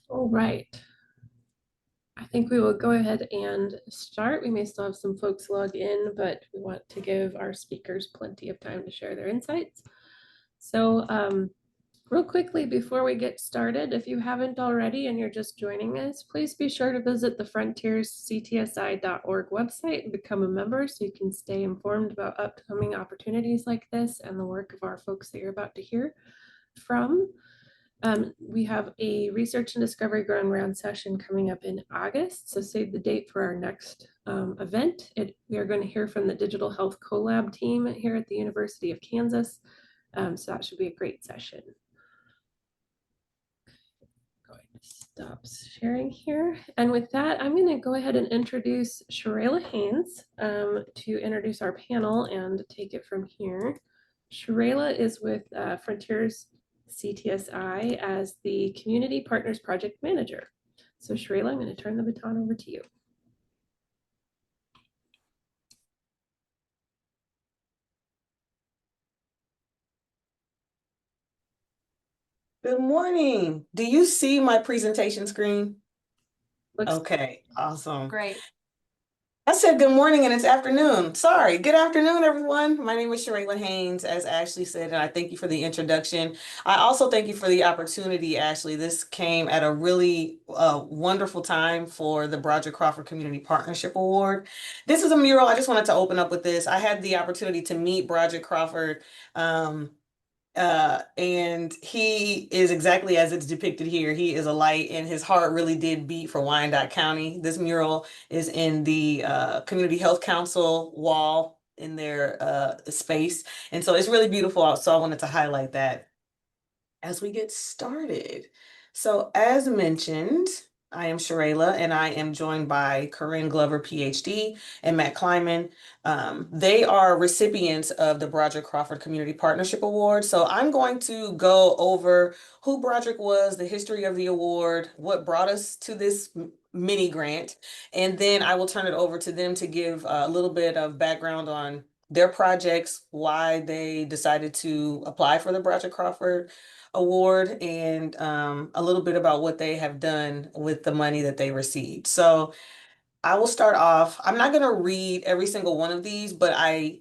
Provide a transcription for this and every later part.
All right. I think we will go ahead and start. We may still have some folks log in, but we want to give our speakers plenty of time to share their insights. So real quickly before we get started, if you haven't already and you're just joining us, please be sure to visit the frontiersctsi.org website and become a member so you can stay informed about upcoming opportunities like this and the work of our folks that you're about to hear from. We have a research and discovery ground round session coming up in August, so save the date for our next event. We are going to hear from the Digital Health Collab team here at the University of Kansas, so that should be a great session. Going to stop sharing here, and with that, I'm going to go ahead and introduce Sharayla Haynes to introduce our panel and take it from here. Sharayla is with Frontiers CTSI as the Community Partners Project Manager. So Sharayla, I'm going to turn the baton over to you. Good morning. Do you see my presentation screen? Looks Okay, awesome. Great. I said good morning and it's afternoon. Sorry. Good afternoon, everyone. My name is Sharayla Haynes, as Ashley said, and I thank you for the introduction. I also thank you for the opportunity, Ashley. This came at a really wonderful time for the Broderick Crawford Community Partnership Award. This is a mural. I just wanted to open up with this. I had the opportunity to meet Broderick Crawford and he is exactly as it's depicted here. He is a light and his heart really did beat for Wyandotte County. This mural is in the Community Health Council wall in their space. And so it's really beautiful. So I wanted to highlight that as we get started. So as mentioned, I am Sharayla and I am joined by Corinne Glover, PhD, and Matt Kleiman. They are recipients of the Broderick Crawford Community Partnership Award. So I'm going to go over who Broderick was, the history of the award, what brought us to this mini grant, and then I will turn it over to them to give a little bit of background on their projects, why they decided to apply for the Broderick Crawford Award, and a little bit about what they have done with the money that they received. So I will start off. I'm not going to read every single one of these, but I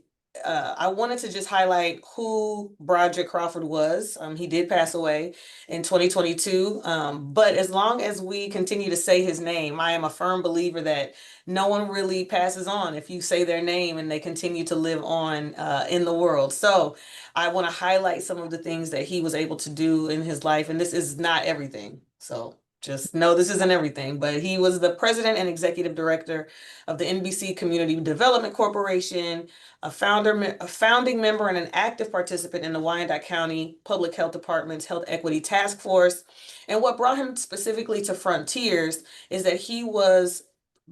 wanted to just highlight who Broderick Crawford was. He did pass away in 2022, but as long as we continue to say his name, I am a firm believer that no one really passes on if you say their name and they continue to live on in the world. So I want to highlight some of the things that he was able to do in his life, and this is not everything. So just know this isn't everything, but he was the president and executive director of the NBC Community Development Corporation, a founding member and an active participant in the Wyandotte County Public Health Department's Health Equity Task Force. And what brought him specifically to Frontiers is that he was,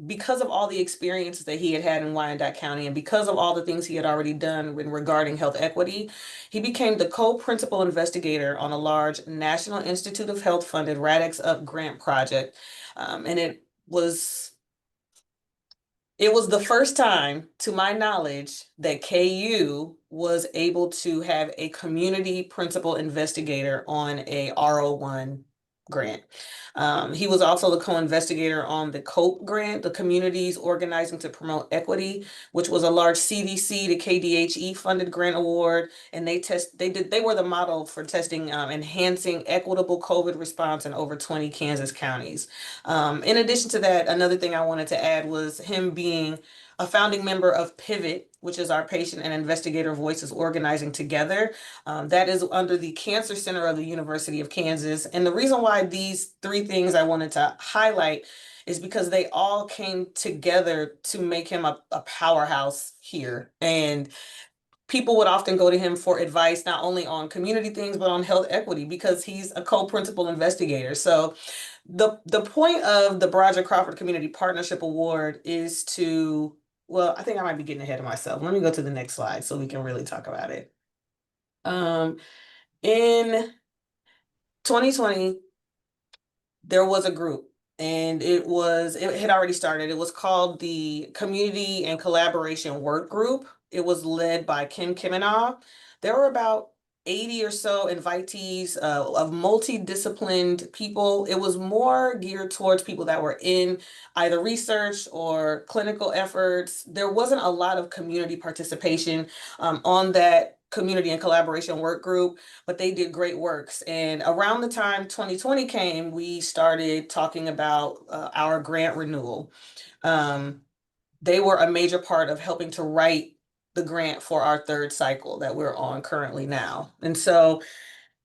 because of all the experiences that he had had in Wyandotte County and because of all the things he had already done regarding health equity, he became the co-principal investigator on a large National Institute of Health funded RADx Up grant project. And it was the first time, to my knowledge, that KU was able to have a community principal investigator on a R01 grant. He was also the co-investigator on the COPE grant, the Communities Organizing to Promote Equity, which was a large CDC to KDHE funded grant award. And they were the model for testing enhancing equitable COVID response in over 20 Kansas counties. In addition to that, another thing I wanted to add was him being a founding member of Pivot, which is our patient and investigator voices organizing together. That is under the Cancer Center of the University of Kansas. And the reason why these three things I wanted to highlight is because they all came together to make him a powerhouse here. And people would often go to him for advice, not only on community things, but on health equity, because he's a co-principal investigator. So the point of the Broderick Crawford Community Partnership Award is to, well, I think I might be getting ahead of myself. Let me go to the next slide so we can really talk about it. In 2020, there was a group, and it had already started. It was called the Community and Collaboration Work Group. It was led by Kim Kiminoff. There were about 80 or so invitees of multidisciplined people. It was more geared towards people that were in either research or clinical efforts. There wasn't a lot of community participation on that community and collaboration work group, but they did great works. And around the time 2020 came, we started talking about our grant renewal. Um, they were a major part of helping to write the grant for our third cycle that we're on currently now. And so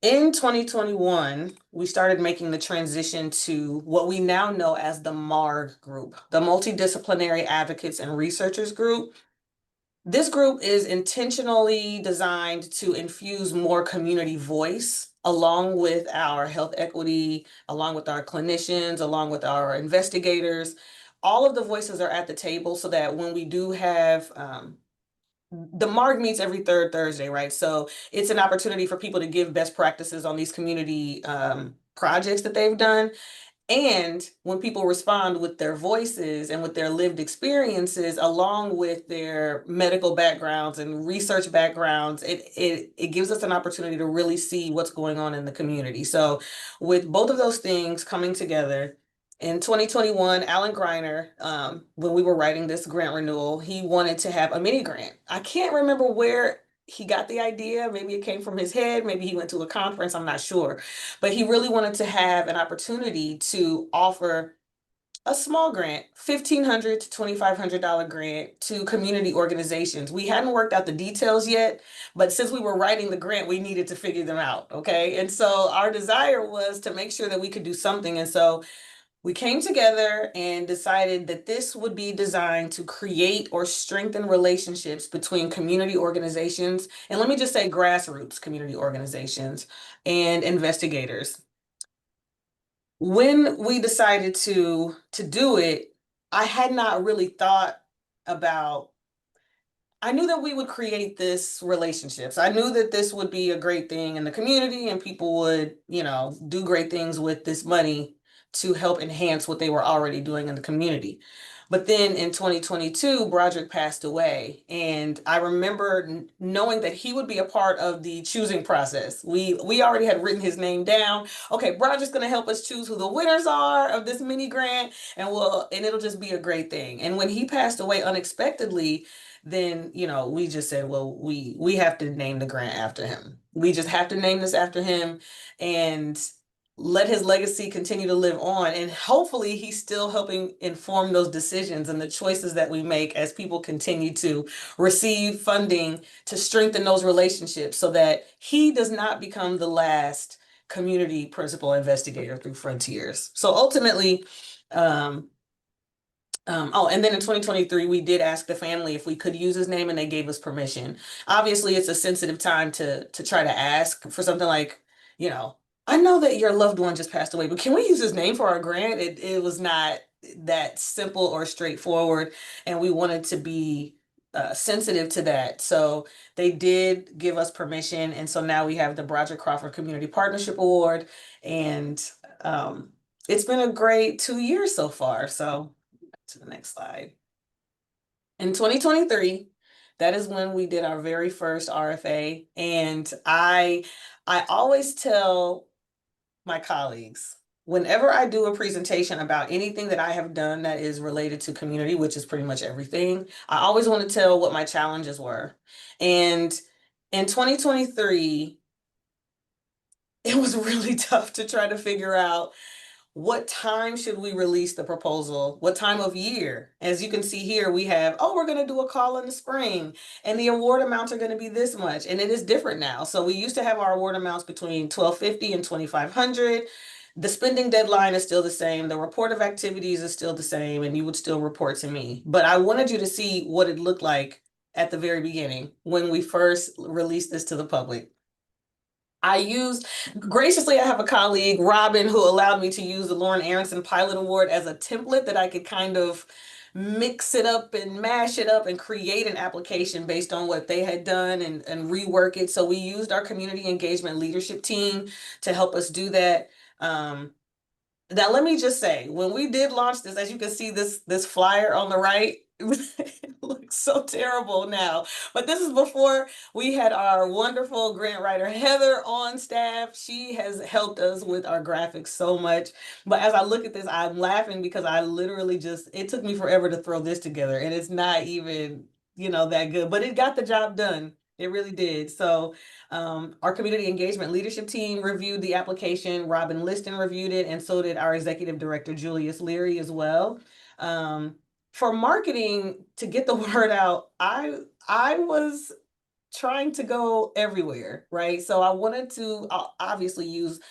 in 2021, we started making the transition to what we now know as the MARG group, the Multidisciplinary Advocates and Researchers Group. This group is intentionally designed to infuse more community voice along with our health equity, along with our clinicians, along with our investigators. All of the voices are at the table so that when we do have the MARG meets every third Thursday, right? So it's an opportunity for people to give best practices on these community projects that they've done. And when people respond with their voices and with their lived experiences, along with their medical backgrounds and research backgrounds, it gives us an opportunity to really see what's going on in the community. So with both of those things coming together, in 2021, Alan Greiner, when we were writing this grant renewal, he wanted to have a mini grant. I can't remember where he got the idea. Maybe it came from his head. Maybe he went to a conference. I'm not sure. But he really wanted to have an opportunity to offer a small grant, $1,500 to $2,500 grant to community organizations. We hadn't worked out the details yet, but since we were writing the grant, we needed to figure them out. Okay. And so our desire was to make sure that we could do something. And so we came together and decided that this would be designed to create or strengthen relationships between community organizations, and let me just say grassroots community organizations and investigators. When we decided to do it, I had not really thought about, I knew that we would create this relationships. I knew that this would be a great thing in the community and people would, do great things with this money to help enhance what they were already doing in the community. But then in 2022, Broderick passed away. And I remember knowing that he would be a part of the choosing process. We already had written his name down. Okay, Broderick's gonna help us choose who the winners are of this mini grant, and it'll just be a great thing. And when he passed away unexpectedly, then we just said, well, we have to name the grant after him. We just have to name this after him and let his legacy continue to live on. And hopefully he's still helping inform those decisions and the choices that we make as people continue to receive funding to strengthen those relationships so that he does not become the last community principal investigator through Frontiers. So ultimately, and then in 2023, we did ask the family if we could use his name and they gave us permission. Obviously, it's a sensitive time to try to ask for something like, I know that your loved one just passed away, but can we use his name for our grant? It was not that simple or straightforward, and we wanted to be sensitive to that. So they did give us permission, and so now we have the Broderick Crawford Community Partnership Award, and it's been a great 2 years so far. So to the next slide. In 2023, that is when we did our very first RFA. And I always tell my colleagues, whenever I do a presentation about anything that I have done that is related to community, which is pretty much everything, I always want to tell what my challenges were. And in 2023, it was really tough to try to figure out what time should we release the proposal? What time of year? As you can see here, we have, we're going to do a call in the spring and the award amounts are going to be this much. And it is different now. So we used to have our award amounts between $1,250 and $2,500. The spending deadline is still the same. The report of activities is still the same, and you would still report to me. But I wanted you to see what it looked like at the very beginning when we first released this to the public. Graciously, I have a colleague, Robin, who allowed me to use the Lauren Aronson Pilot Award as a template that I could kind of mix it up and mash it up and create an application based on what they had done and rework it. So we used our community engagement leadership team to help us do that. Now, let me just say, when we did launch this, as you can see this flyer on the right, It looks so terrible now. But this is before we had our wonderful grant writer Heather on staff. She has helped us with our graphics so much. But as I look at this, I'm laughing because I literally just, it took me forever to throw this together, and it's not even, that good, but it got the job done. It really did. So our community engagement leadership team reviewed the application. Robin Liston reviewed it, and so did our executive director, Julius Leary, as well. Um, for marketing, to get the word out, I was trying to go everywhere, right? So I wanted to obviously use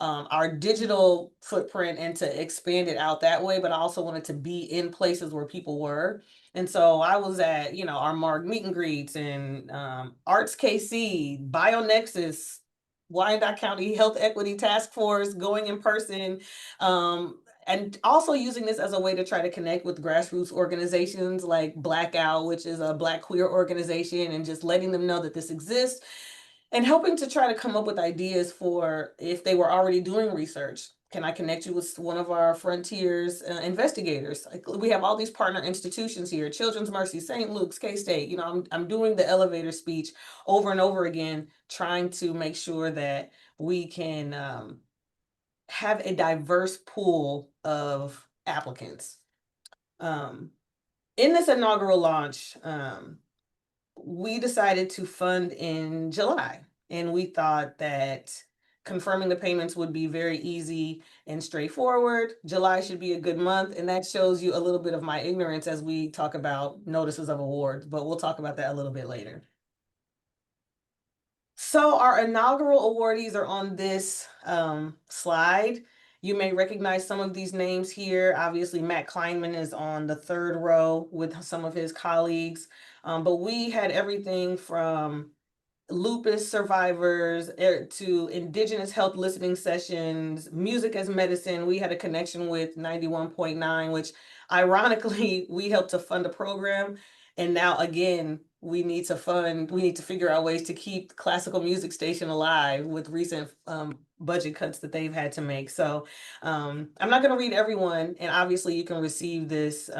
our digital footprint and to expand it out that way, but I also wanted to be in places where people were. And so I was at, our Mark meet and greets and Arts KC, BioNexus, Wyandotte County Health Equity Task Force, going in person, and also using this as a way to try to connect with grassroots organizations like Blackout, which is a Black queer organization, and just letting them know that this exists and helping to try to come up with ideas for if they were already doing research. Can I connect you with one of our Frontiers investigators? Like, we have all these partner institutions here, Children's Mercy, St. Luke's, K-State. I'm doing the elevator speech over and over again, trying to make sure that we can have a diverse pool of applicants. In this inaugural launch, we decided to fund in July, and we thought that confirming the payments would be very easy and straightforward. July should be a good month, and that shows you a little bit of my ignorance as we talk about notices of awards, but we'll talk about that a little bit later. So our inaugural awardees are on this slide. You may recognize some of these names here. Obviously, Matt Kleinman is on the third row with some of his colleagues. But we had everything from lupus survivors to indigenous health listening sessions, music as medicine. We had a connection with 91.9, which ironically, we helped to fund a program. And now again, we need to figure out ways to keep the classical music station alive with recent budget cuts that they've had to make. So I'm not going to read everyone, and obviously you can receive this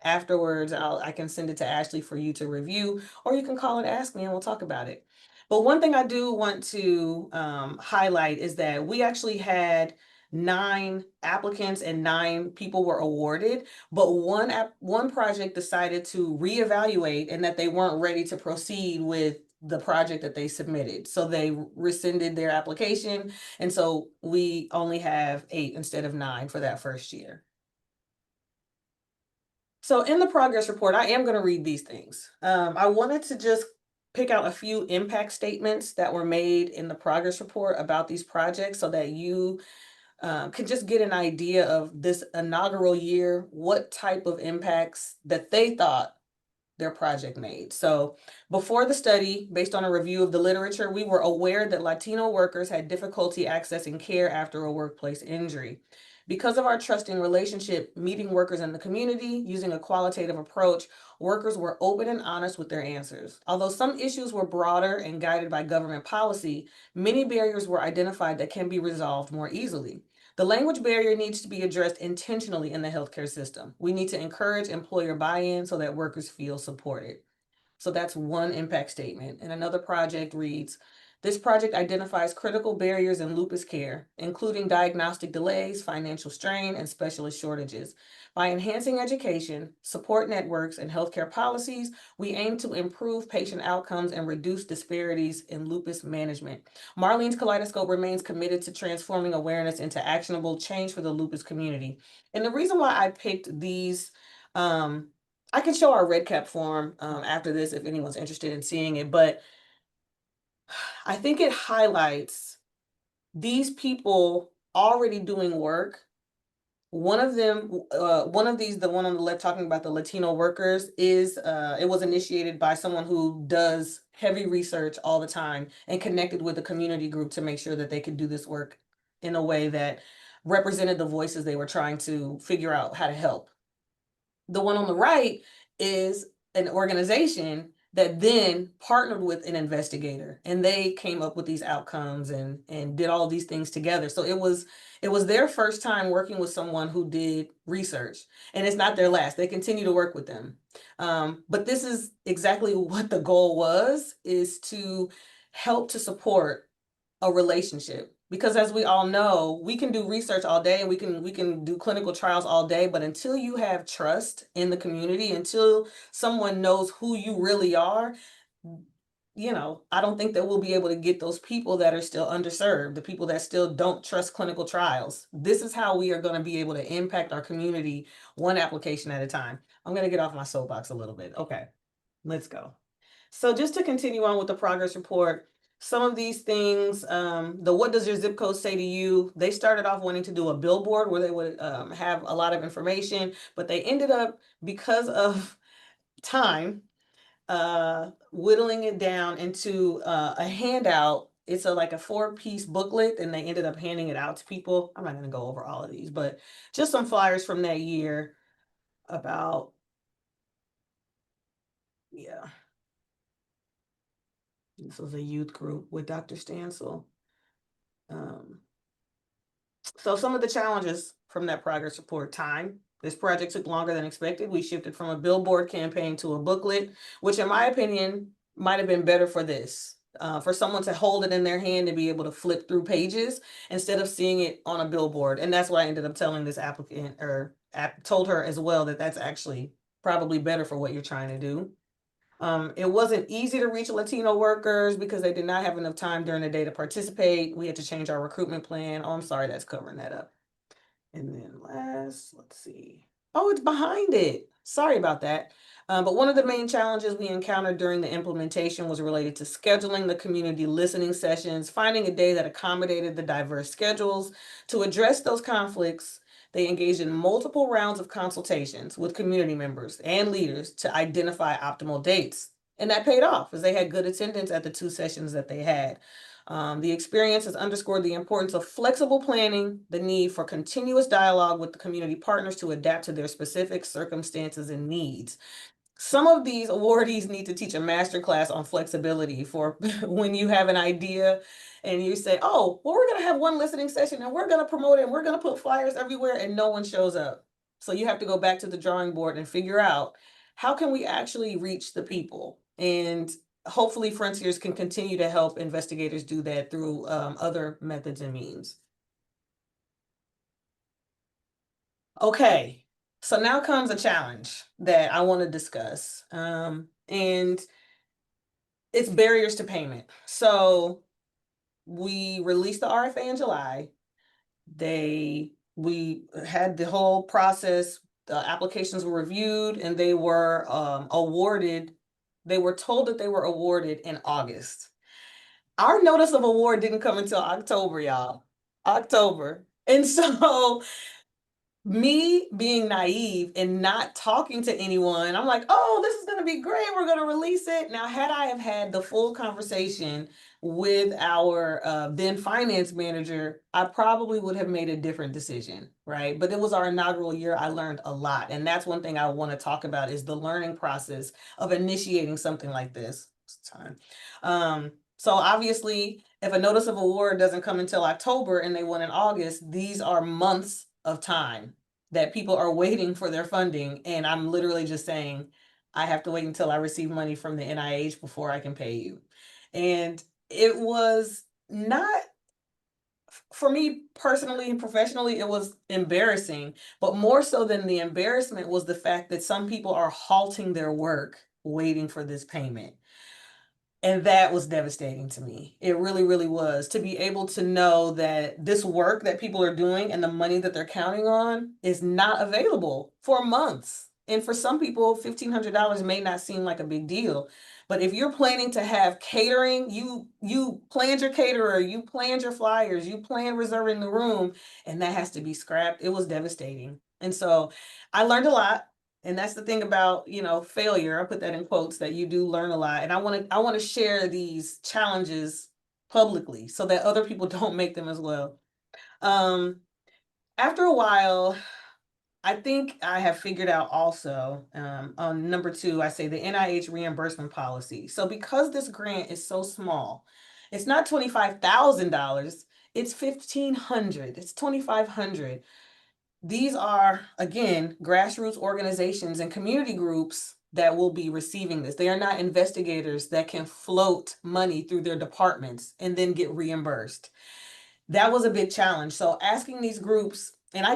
afterwards. I can send it to Ashley for you to review, or you can call and ask me and we'll talk about it. But one thing I do want to highlight is that we actually had 9 applicants and 9 people were awarded, but one project decided to reevaluate and that they weren't ready to proceed with the project that they submitted. So they rescinded their application. And so we only have 8 instead of 9 for that first year. So in the progress report, I am going to read these things. I wanted to just pick out a few impact statements that were made in the progress report about these projects so that you could just get an idea of this inaugural year, what type of impacts that they thought their project made. So before the study, based on a review of the literature, we were aware that Latino workers had difficulty accessing care after a workplace injury. Because of our trusting relationship, meeting workers in the community, using a qualitative approach, workers were open and honest with their answers. Although some issues were broader and guided by government policy, many barriers were identified that can be resolved more easily. The language barrier needs to be addressed intentionally in the healthcare system. We need to encourage employer buy-in so that workers feel supported. So that's one impact statement. And another project reads, this project identifies critical barriers in lupus care, including diagnostic delays, financial strain, and specialist shortages. By enhancing education, support networks, and healthcare policies, we aim to improve patient outcomes and reduce disparities in lupus management. Marlene's Kaleidoscope remains committed to transforming awareness into actionable change for the lupus community. And the reason why I picked these, I can show our red cap form after this if anyone's interested in seeing it, but I think it highlights these people already doing work. One of them, one of these, the one on the left talking about the Latino workers, is it was initiated by someone who does heavy research all the time and connected with a community group to make sure that they could do this work in a way that represented the voices they were trying to figure out how to help. The one on the right is an organization that then partnered with an investigator, and they came up with these outcomes and did all these things together. So it was their first time working with someone who did research, and it's not their last. They continue to work with them. But this is exactly what the goal was, is to help to support a relationship, because as we all know, we can do research all day and we can do clinical trials all day, but until you have trust in the community, until someone knows who you really are, I don't think that we'll be able to get those people that are still underserved, the people that still don't trust clinical trials. This is how we are going to be able to impact our community one application at a time. I'm going to get off my soapbox a little bit. Okay, let's go. So just to continue on with the progress report, some of these things, the what does your zip code say to you? They started off wanting to do a billboard where they would have a lot of information, but they ended up, because of time, whittling it down into a handout. It's like a 4-piece booklet, and they ended up handing it out to people. I'm not going to go over all of these, but just some flyers from that year about, yeah. This was a youth group with Dr. Stansel. So some of the challenges from that progress report: time. This project took longer than expected. We shifted from a billboard campaign to a booklet, which in my opinion might have been better for this. For someone to hold it in their hand and be able to flip through pages instead of seeing it on a billboard. And that's what I ended up telling this applicant, or told her as well, that that's actually probably better for what you're trying to do. It wasn't easy to reach Latino workers because they did not have enough time during the day to participate. We had to change our recruitment plan. Oh, I'm sorry, that's covering that up. And then last, let's see. Oh, it's behind it. Sorry about that. But one of the main challenges we encountered during the implementation was related to scheduling the community listening sessions, finding a day that accommodated the diverse schedules. To address those conflicts, they engaged in multiple rounds of consultations with community members and leaders to identify optimal dates. And that paid off, as they had good attendance at the 2 sessions that they had. The experience has underscored the importance of flexible planning, the need for continuous dialogue with the community partners to adapt to their specific circumstances and needs. Some of these awardees need to teach a master class on flexibility for when you have an idea and you say, oh, well, we're going to have one listening session and we're going to promote it and we're going to put flyers everywhere, and no one shows up. So you have to go back to the drawing board and figure out, how can we actually reach the people? And hopefully Frontiers can continue to help investigators do that through other methods and means. Okay, so now comes a challenge that I want to discuss. And it's barriers to payment. So we released the RFA in July. We had the whole process. The applications were reviewed and they were awarded. They were told that they were awarded in August. Our notice of award didn't come until October, y'all. October. And so me being naive and not talking to anyone, I'm like, oh, this is going to be great. We're going to release it. Now, had I have had the full conversation with our then finance manager, I probably would have made a different decision, right? But it was our inaugural year. I learned a lot. And that's one thing I want to talk about, is the learning process of initiating something like this. So obviously, if a notice of award doesn't come until October and they won in August, these are months of time that people are waiting for their funding. And I'm literally just saying, I have to wait until I receive money from the NIH before I can pay you. And it was not, for me personally and professionally, it was embarrassing. But more so than the embarrassment was the fact that some people are halting their work waiting for this payment. And that was devastating to me. It really, really was, to be able to know that this work that people are doing and the money that they're counting on is not available for months. And for some people, $1,500 may not seem like a big deal. But if you're planning to have catering, you planned your caterer, you planned your flyers, you planned reserving the room, and that has to be scrapped. It was devastating. And so I learned a lot. And that's the thing about, failure. I put that in quotes, that you do learn a lot. And I want to share these challenges publicly so that other people don't make them as well. After a while, I think I have figured out also, on number two, I say the NIH reimbursement policy. So because this grant is so small, it's not $25,000, it's 1,500, it's 2,500. These are, again, grassroots organizations and community groups that will be receiving this. They are not investigators that can float money through their departments and then get reimbursed. That was a big challenge. So asking these groups, and I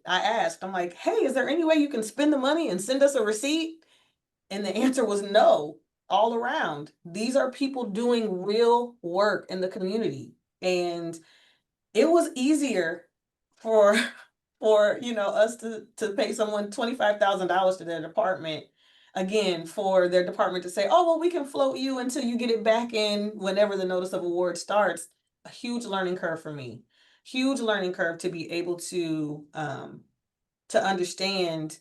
asked, I'm like, hey, is there any way you can spend the money and send us a receipt? And the answer was no, all around. These are people doing real work in the community. And it was easier for us to pay someone $25,000 to their department, again, for their department to say, oh well, we can float you until you get it back in whenever the notice of award starts. A huge learning curve for me, huge learning curve to be able to understand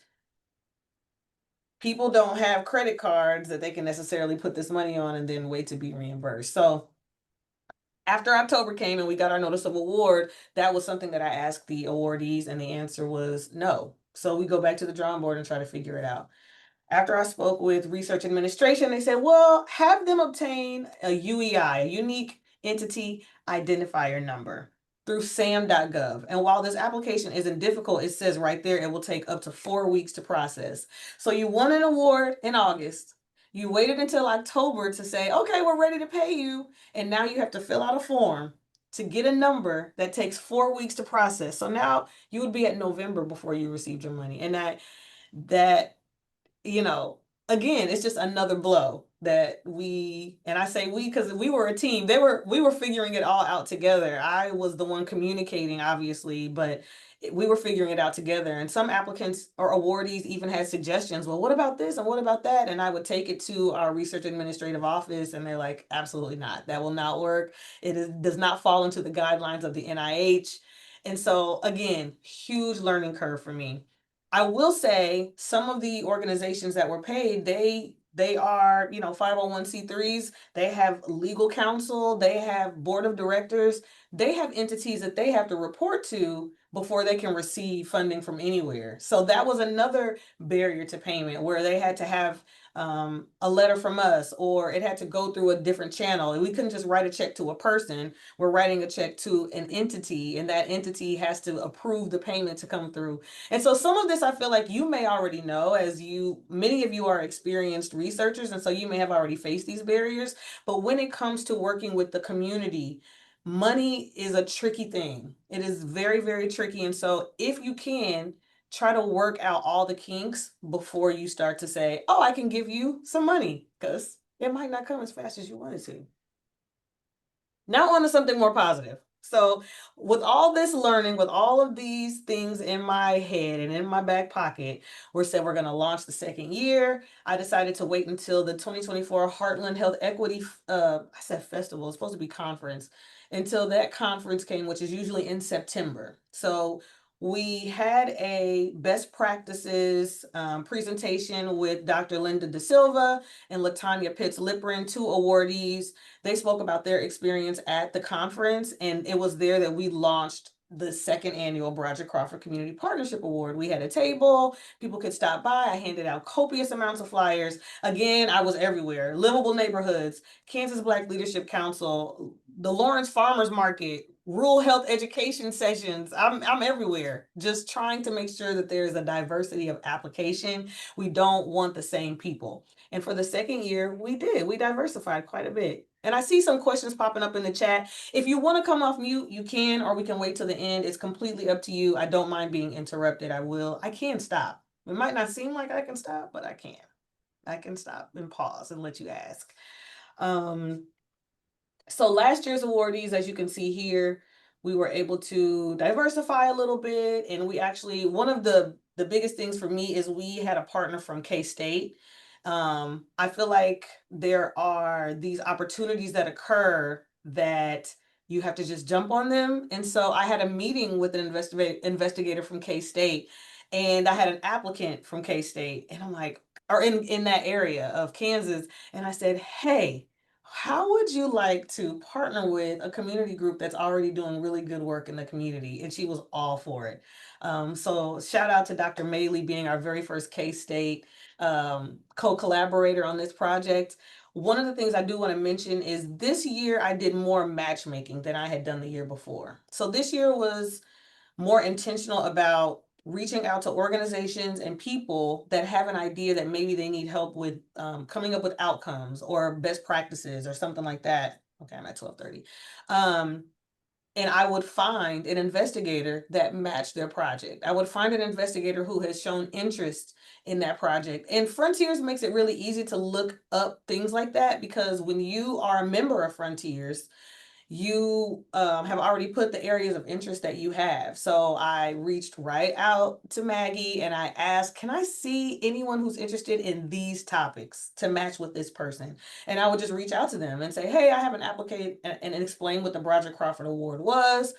people don't have credit cards that they can necessarily put this money on and then wait to be reimbursed. So after October came and we got our notice of award, that was something that I asked the awardees, and the answer was no. So we go back to the drawing board and try to figure it out. After I spoke with research administration, they said, well, have them obtain a UEI, a unique entity identifier number, through sam.gov. And while this application isn't difficult, it says right there it will take up to 4 weeks to process. So you won an award in August. You waited until October to say, okay, we're ready to pay you. And now you have to fill out a form to get a number that takes 4 weeks to process. So now you would be at November before you received your money. And that you know, again, it's just another blow that and I say we because we were a team. We were figuring it all out together. I was the one communicating, obviously, but we were figuring it out together. And some applicants or awardees even had suggestions. Well, what about this and what about that? And I would take it to our research administrative office, and they're like, absolutely not. That will not work. Does not fall into the guidelines of the NIH. And so, again, huge learning curve for me. I will say some of the organizations that were paid, they are, 501c3s, they have legal counsel, they have board of directors, they have entities that they have to report to before they can receive funding from anywhere. So that was another barrier to payment, where they had to have a letter from us, or it had to go through a different channel. And we couldn't just write a check to a person. We're writing a check to an entity, and that entity has to approve the payment to come through. And so some of this I feel like you may already know, as many of you are experienced researchers, and so you may have already faced these barriers. But when it comes to working with the community, money is a tricky thing. It is very, very tricky. And so if you can, try to work out all the kinks before you start to say, oh, I can give you some money, because it might not come as fast as you wanted to. Now on to something more positive. So with all this learning, with all of these things in my head and in my back pocket, we're going to launch the second year. I decided to wait until the 2024 Heartland Health Equity, I said festival, it's supposed to be conference, until that conference came, which is usually in September. So we had a best practices presentation with Dr. Linda Da Silva and Latanya Pitts-Liprin, two awardees. They spoke about their experience at the conference, and it was there that we launched the second annual Broderick Crawford Community Partnership Award. We had a table, people could stop by. I handed out copious amounts of flyers. Again, I was everywhere. Livable Neighborhoods, Kansas Black Leadership Council, the Lawrence Farmers Market, rural health education sessions. I'm everywhere, just trying to make sure that there's a diversity of application. We don't want the same people. And for the second year, we diversified quite a bit. And I see some questions popping up in the chat. If you want to come off mute, you can, or we can wait till the end. It's completely up to you. I don't mind being interrupted. I can stop. It might not seem like I can stop, but I can. I can stop and pause and let you ask. So last year's awardees, as you can see here, we were able to diversify a little bit. And we actually, one of the biggest things for me is we had a partner from K-State. I feel like there are these opportunities that occur that you have to just jump on them. And so I had a meeting with an investigator from K-State, and I had an applicant from K-State, and I'm like, or in that area of Kansas. And I said, hey, how would you like to partner with a community group that's already doing really good work in the community? And she was all for it. So shout out to Dr. Maley being our very first K-State co-collaborator on this project. One of the things I do want to mention is this year I did more matchmaking than I had done the year before. So this year was more intentional about reaching out to organizations and people that have an idea that maybe they need help with coming up with outcomes or best practices or something like that. Okay, I'm at 12:30. And I would find an investigator that matched their project. I would find an investigator who has shown interest in that project. And Frontiers makes it really easy to look up things like that, because when you are a member of Frontiers, you have already put the areas of interest that you have. So I reached right out to Maggie and I asked, can I see anyone who's interested in these topics to match with this person? And I would just reach out to them and say, hey, I have an applicant, and explain what the Broderick Crawford Award was,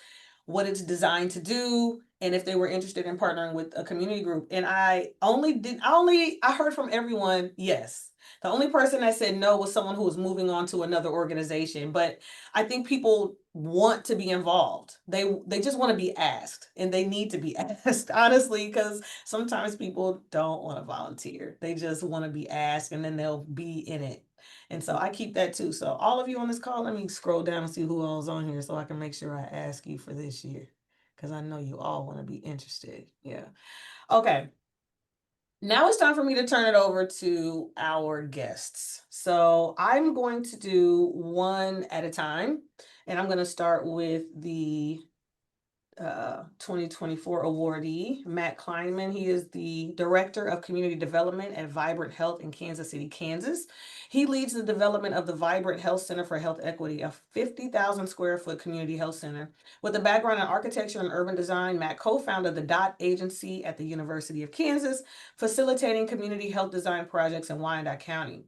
what it's designed to do, and if they were interested in partnering with a community group. And I heard from everyone, yes. The only person that said no was someone who was moving on to another organization. But I think people want to be involved. They just want to be asked, and they need to be asked, honestly, because sometimes people don't want to volunteer. They just want to be asked, and then they'll be in it. And so I keep that too. So all of you on this call, let me scroll down and see who all's on here so I can make sure I ask you for this year, because I know you all want to be interested. Yeah. Okay. Now it's time for me to turn it over to our guests. So I'm going to do one at a time, and I'm going to start with the 2024 awardee, Matt Kleinman. He is the Director of Community Development at Vibrant Health in Kansas City, Kansas. He leads the development of the Vibrant Health Center for Health Equity, a 50,000 square foot community health center. With a background in architecture and urban design, Matt co-founded the DOT agency at the University of Kansas, facilitating community health design projects in Wyandotte County.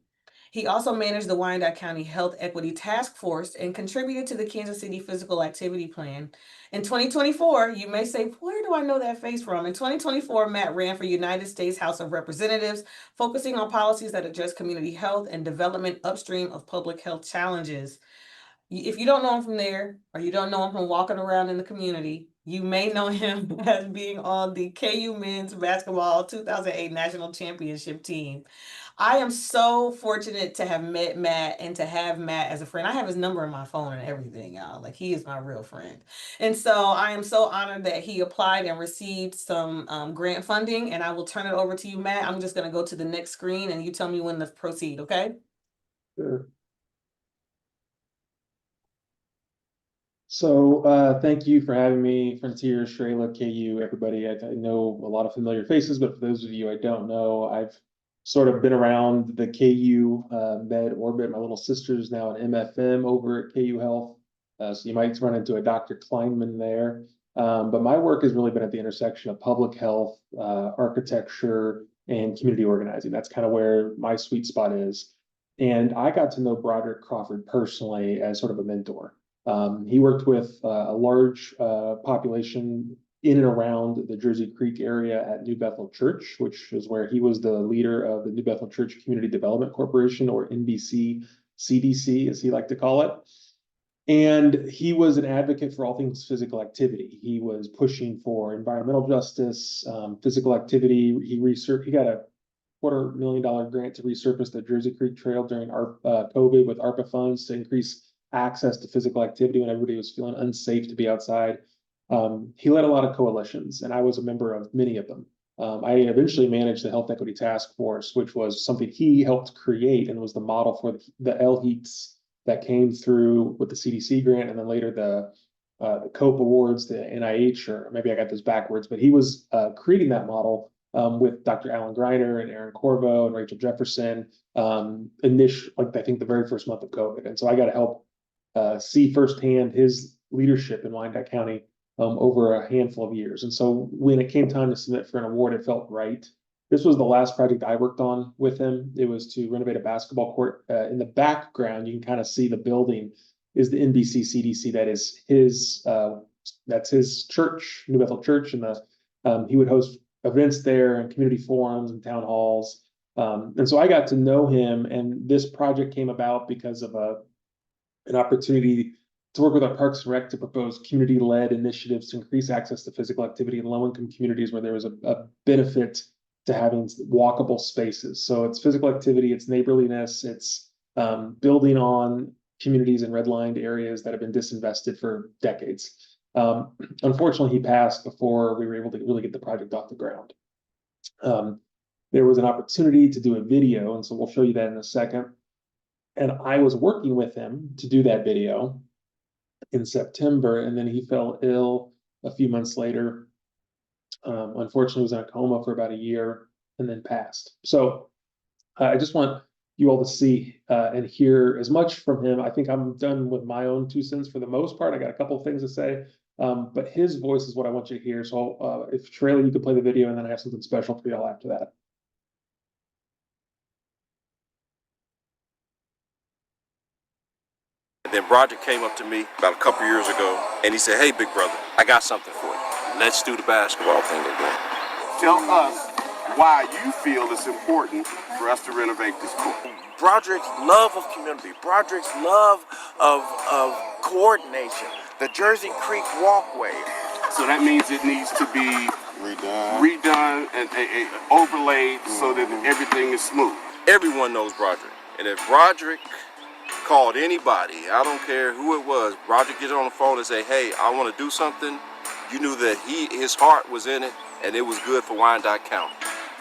He also managed the Wyandotte County Health Equity Task Force and contributed to the Kansas City Physical Activity Plan. In 2024, you may say, where do I know that face from? In 2024, Matt ran for United States House of Representatives, focusing on policies that address community health and development upstream of public health challenges. If you don't know him from there, or you don't know him from walking around in the community, you may know him as being on the KU men's basketball 2008 national championship team. I am so fortunate to have met Matt and to have Matt as a friend. I have his number in my phone and everything, y'all. Like, he is my real friend. And so I am so honored that he applied and received some grant funding. And I will turn it over to you, Matt. I'm just going to go to the next screen and you tell me when to proceed, okay? Sure. So thank you for having me, Frontier, Shreyla, KU, everybody. I know a lot of familiar faces, but for those of you I don't know, I've sort of been around the KU med orbit. My little sister's now an MFM over at KU Health. So you might run into a Dr. Kleinman there. But my work has really been at the intersection of public health, architecture, and community organizing. That's kind of where my sweet spot is. And I got to know Broderick Crawford personally as sort of a mentor. He worked with a large population in and around the Jersey Creek area at New Bethel Church, which is where he was the leader of the New Bethel Church Community Development Corporation, or NBC CDC, as he liked to call it. And he was an advocate for all things physical activity. He was pushing for environmental justice, physical activity. He got a $250,000 grant to resurface the Jersey Creek Trail during COVID with ARPA funds to increase access to physical activity when everybody was feeling unsafe to be outside. He led a lot of coalitions, and I was a member of many of them. I eventually managed the Health Equity Task Force, which was something he helped create and was the model for the LHEATs that came through with the CDC grant, and then later the COPE Awards, the NIH, or maybe I got those backwards, but he was creating that model with Dr. Alan Greiner and Aaron Corvo and Rachel Jefferson, like I think the very first month of COVID. And so I got to help see firsthand his leadership in Wyandotte County over a handful of years. And so when it came time to submit for an award, it felt right. This was the last project I worked on with him. It was to renovate a basketball court. In the background, you can kind of see the building is the NBC CDC. That is his, that's his church, New Bethel Church. And he would host events there and community forums and town halls. And so I got to know him, and this project came about because of a an opportunity to work with our Parks and Rec to propose community-led initiatives to increase access to physical activity in low-income communities where there was a benefit to having walkable spaces. So it's physical activity, it's neighborliness, it's building on communities in redlined areas that have been disinvested for decades. Unfortunately, he passed before we were able to really get the project off the ground. There was an opportunity to do a video, and so we'll show you that in a second. And I was working with him to do that video in September, and then he fell ill a few months later. Unfortunately, was in a coma for about a year and then passed. So I just want you all to see and hear as much from him. I think I'm done with my own 2 cents for the most part. I got a couple of things to say, but his voice is what I want you to hear. So if Trailer, you could play the video, and then I have something special for y'all after that. Then Broderick came up to me about a couple years ago, and he said, "Hey, big brother, I got something for you. Let's do the basketball thing again." Tell us why you feel it's important for us to renovate this court. Broderick's love of community, Broderick's love of coordination, the Jersey Creek walkway. So that means it needs to be redone and overlaid so that everything is smooth. Everyone knows Broderick, and if Broderick called anybody, I don't care who it was, Broderick get on the phone and say, "Hey, I want to do something," you knew that his heart was in it, and it was good for Wyandotte County.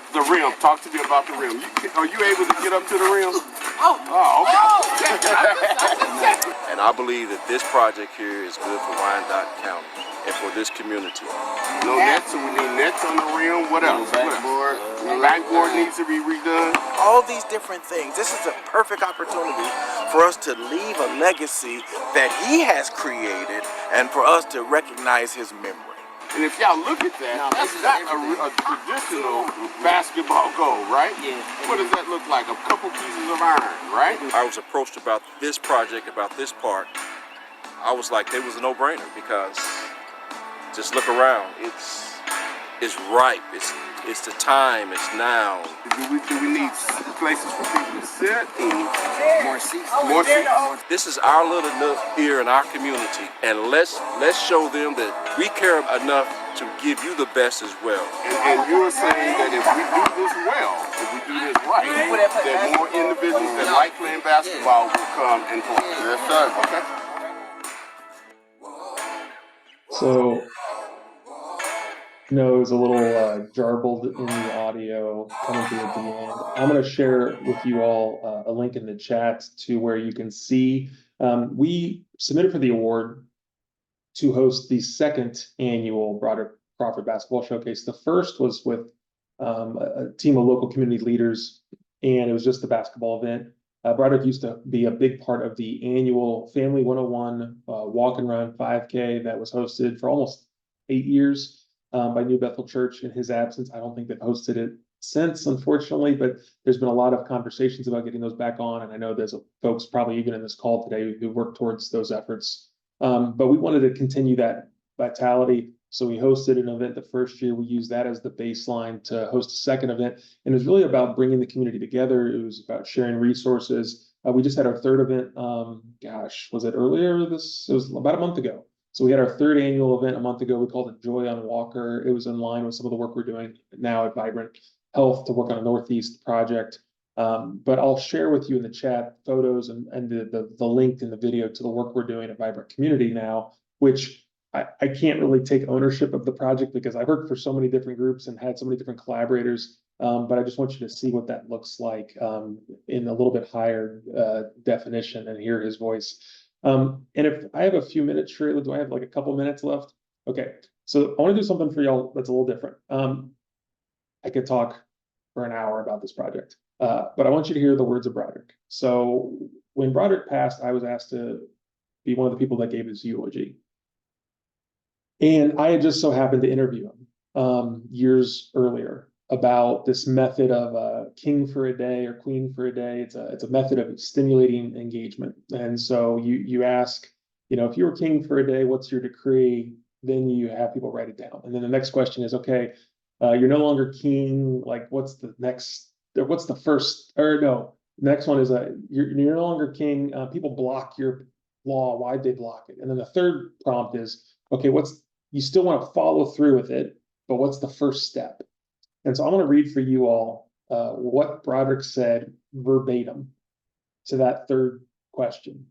The rim, talk to me about the rim. Are you able to get up to the rim? Oh, okay. And I believe that this project here is good for Wyandotte County and for this community. No nets, so we need nets on the rim. What else? Backboard. Backboard needs to be redone. All these different things. This is a perfect opportunity for us to leave a legacy that he has created and for us to recognize his memory. And if y'all look at that, that's not a traditional basketball goal, right? Yeah. What does that look like? A couple pieces of iron, right? I was approached about this project, about this park. I was like, it was a no-brainer because just look around. It's ripe. It's the time. It's now. Do we need places for people to sit? More seats. More seats? This is our little nook here in our community, and let's show them that we care enough to give you the best as well. And you're saying that if we do this well, if we do this right, that more individuals that like playing basketball will come and play. Yes, sir. Okay. So, it was a little garbled in the audio coming through at the end. I'm going to share with you all a link in the chat to where you can see. We submitted for the award to host the second annual Broderick Crawford Basketball Showcase. The first was with a team of local community leaders, and it was just a basketball event. Broderick used to be a big part of the annual Family 101 walk and run 5K that was hosted for almost 8 years. By New Bethel Church in his absence. I don't think they've hosted it since, unfortunately, but there's been a lot of conversations about getting those back on. And I know there's folks probably even in this call today who work towards those efforts. But we wanted to continue that vitality. So we hosted an event the first year. We used that as the baseline to host a second event. And it was really about bringing the community together. It was about sharing resources. We just had our third event. Was it earlier? It was about a month ago. So we had our third annual event a month ago. We called it Joy on Walker. It was in line with some of the work we're doing now at Vibrant Health to work on a Northeast project. But I'll share with you in the chat photos and the link in the video to the work we're doing at Vibrant Community now, which I can't really take ownership of the project because I worked for so many different groups and had so many different collaborators. But I just want you to see what that looks like in a little bit higher definition and hear his voice. And if I have a few minutes, Shirley, do I have like a couple minutes left? Okay, so I want to do something for y'all that's a little different. I could talk for an hour about this project, but I want you to hear the words of Broderick. So when Broderick passed, I was asked to be one of the people that gave his eulogy. And I had just so happened to interview him years earlier about this method of king for a day or queen for a day. It's a method of stimulating engagement. And so you ask, if you were king for a day, what's your decree? Then you have people write it down. And then the next question is, okay, you're no longer king. Like, what's the next? The next one is you're no longer king. People block your law? Why'd they block it? And then the third prompt is, okay, you still want to follow through with it, but what's the first step? And so I'm going to read for you all what Broderick said verbatim to that third question.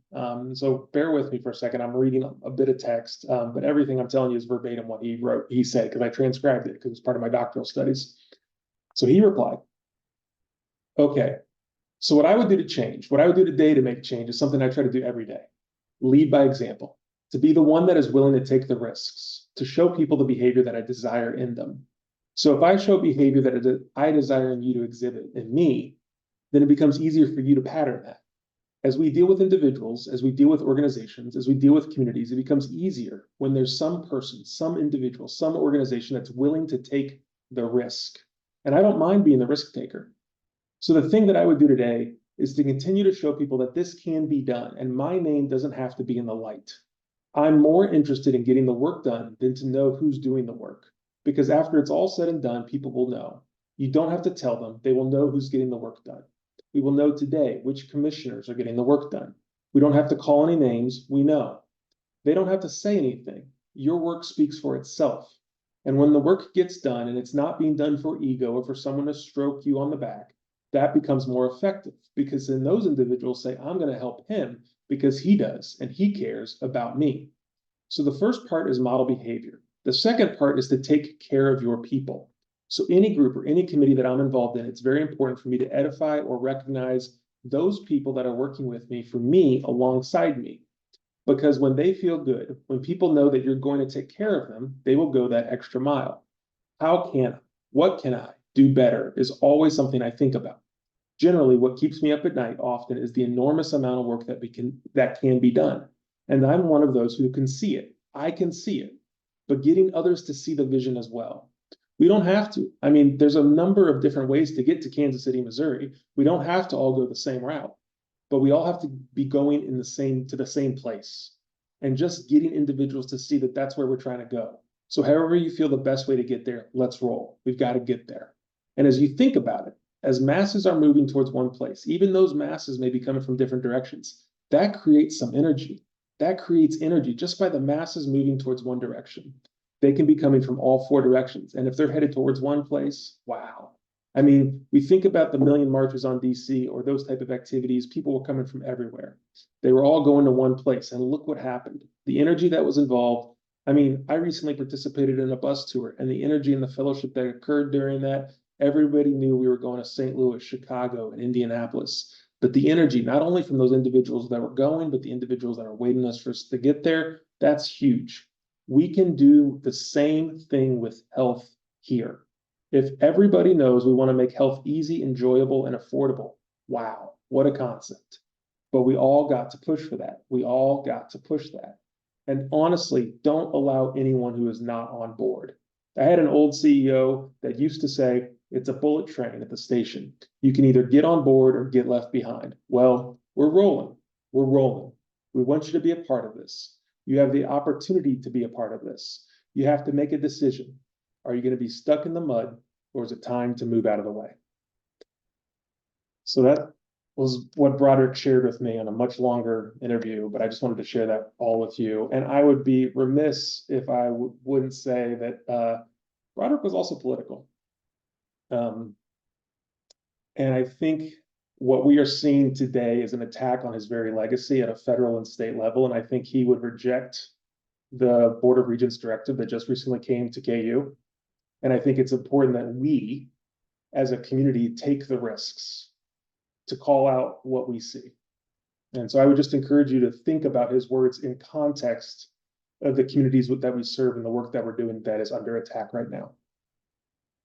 So bear with me for a second. I'm reading a bit of text, but everything I'm telling you is verbatim what he said, because I transcribed it because it's part of my doctoral studies. So he replied, okay, so what I would do today to make change is something I try to do every day. Lead by example, to be the one that is willing to take the risks, to show people the behavior that I desire in them. So if I show behavior that I desire in you to exhibit in me, then it becomes easier for you to pattern that. As we deal with individuals, as we deal with organizations, as we deal with communities, it becomes easier when there's some person, some individual, some organization that's willing to take the risk. And I don't mind being the risk taker. So the thing that I would do today is to continue to show people that this can be done, and my name doesn't have to be in the light. I'm more interested in getting the work done than to know who's doing the work, because after it's all said and done, people will know. You don't have to tell them, they will know who's getting the work done. We will know today which commissioners are getting the work done. We don't have to call any names, we know. They don't have to say anything. Your work speaks for itself. And when the work gets done and it's not being done for ego or for someone to stroke you on the back, that becomes more effective, because then those individuals say, I'm going to help him because he does and he cares about me. So the first part is model behavior. The second part is to take care of your people. So any group or any committee that I'm involved in, it's very important for me to edify or recognize those people that are working with me for me alongside me. Because when they feel good, when people know that you're going to take care of them, they will go that extra mile. What can I do better is always something I think about. Generally, what keeps me up at night often is the enormous amount of work that can be done. And I'm one of those who can see it. I can see it, but getting others to see the vision as well. We don't have to. I mean, there's a number of different ways to get to Kansas City, Missouri. We don't have to all go the same route, but we all have to be going to the same place, and just getting individuals to see that that's where we're trying to go. So however you feel the best way to get there, let's roll. We've got to get there. And as you think about it, as masses are moving towards one place, even those masses may be coming from different directions, that creates some energy. That creates energy just by the masses moving towards one direction. They can be coming from all four directions. And if they're headed towards one place, wow. I mean, we think about the million marches on DC or those type of activities, people were coming from everywhere. They were all going to one place, and look what happened. The energy that was involved. I mean, I recently participated in a bus tour, and the energy and the fellowship that occurred during that, everybody knew we were going to St. Louis, Chicago, and Indianapolis. But the energy, not only from those individuals that were going, but the individuals that are waiting for us to get there, that's huge. We can do the same thing with health here. If everybody knows we want to make health easy, enjoyable, and affordable, wow, what a concept. But we all got to push for that. We all got to push that. And honestly, don't allow anyone who is not on board. I had an old CEO that used to say, it's a bullet train at the station. You can either get on board or get left behind. Well, we're rolling. We're rolling. We want you to be a part of this. You have the opportunity to be a part of this. You have to make a decision. Are you going to be stuck in the mud, or is it time to move out of the way? So that was what Broderick shared with me on a much longer interview, but I just wanted to share that all with you. And I would be remiss if I wouldn't say that Broderick was also political. And I think what we are seeing today is an attack on his very legacy at a federal and state level. And I think he would reject the Board of Regents directive that just recently came to KU. And I think it's important that we, as a community, take the risks to call out what we see. And so I would just encourage you to think about his words in context of the communities that we serve and the work that we're doing that is under attack right now.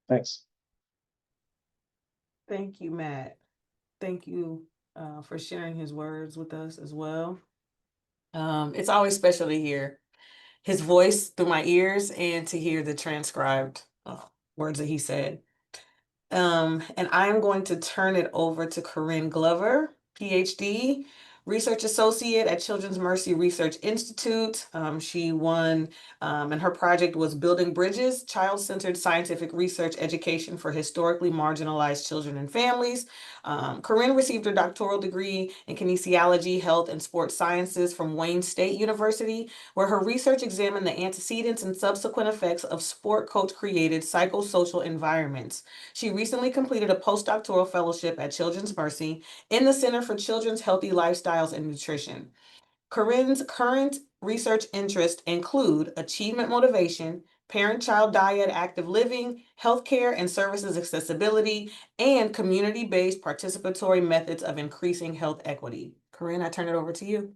Thanks. Thank you, Matt. Thank you for sharing his words with us as well. It's always special to hear his voice through my ears and to hear the transcribed words that he said. And I'm going to turn it over to Corinne Glover, PhD, Research Associate at Children's Mercy Research Institute. She won, and her project was Building Bridges, Child-Centered Scientific Research Education for Historically Marginalized Children and Families. Corinne received her doctoral degree in kinesiology, health, and sports sciences from Wayne State University, where her research examined the antecedents and subsequent effects of sport coach-created psychosocial environments. She recently completed a postdoctoral fellowship at Children's Mercy in the Center for Children's Healthy Lifestyles and Nutrition. Corinne's current research interests include achievement motivation, parent-child diet, active living, healthcare and services accessibility, and community-based participatory methods of increasing health equity. Corinne, I turn it over to you.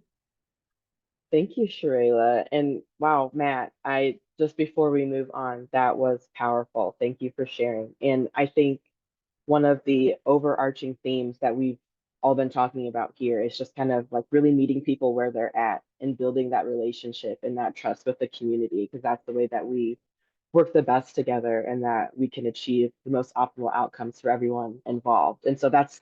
Thank you, Sharayla. And wow, Matt, I just before we move on, that was powerful. Thank you for sharing. And I think one of the overarching themes that we've all been talking about here is just kind of like really meeting people where they're at and building that relationship and that trust with the community, because that's the way that we work the best together and that we can achieve the most optimal outcomes for everyone involved. And so that's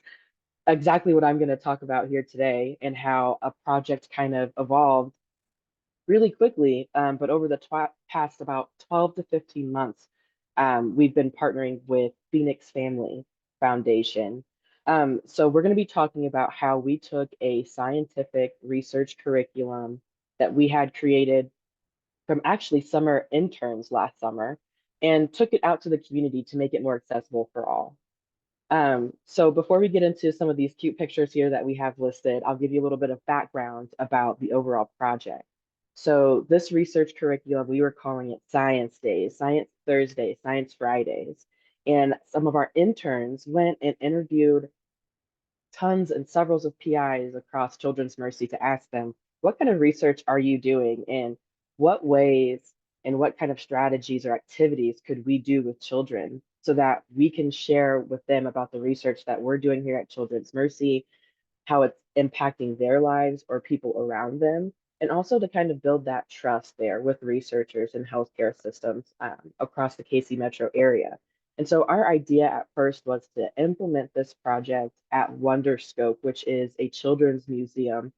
exactly what I'm going to talk about here today, and how a project kind of evolved really quickly. But over the past about 12 to 15 months, we've been partnering with Phoenix Family Foundation. So we're going to be talking about how we took a scientific research curriculum that we had created from actually summer interns last summer and took it out to the community to make it more accessible for all. So before we get into some of these cute pictures here that we have listed, I'll give you a little bit of background about the overall project. So this research curriculum, we were calling it Science Days, Science Thursdays, Science Fridays. And some of our interns went and interviewed tons and several of PIs across Children's Mercy to ask them, what kind of research are you doing? And what ways and what kind of strategies or activities could we do with children so that we can share with them about the research that we're doing here at Children's Mercy, how it's impacting their lives or people around them, and also to kind of build that trust there with researchers and healthcare systems across the KC metro area. And so our idea at first was to implement this project at Wonderscope, which is a children's museum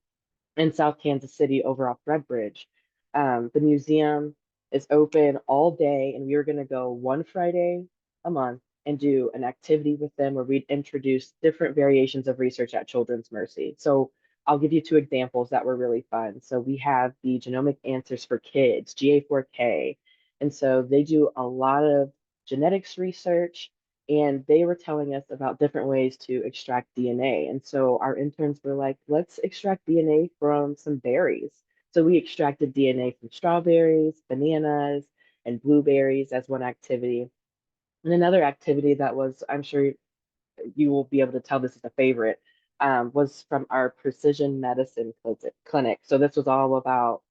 in South Kansas City over off Red Bridge. The museum is open all day, and we were going to go one Friday a month and do an activity with them where we'd introduce different variations of research at Children's Mercy. So I'll give you two examples that were really fun. So we have the Genomic Answers for Kids, GA4K. And so they do a lot of genetics research, and they were telling us about different ways to extract DNA. And so our interns were like, let's extract DNA from some berries. So we extracted DNA from strawberries, bananas, and blueberries as one activity. And another activity that was, I'm sure you will be able to tell this is a favorite, was from our precision medicine clinic. So this was all about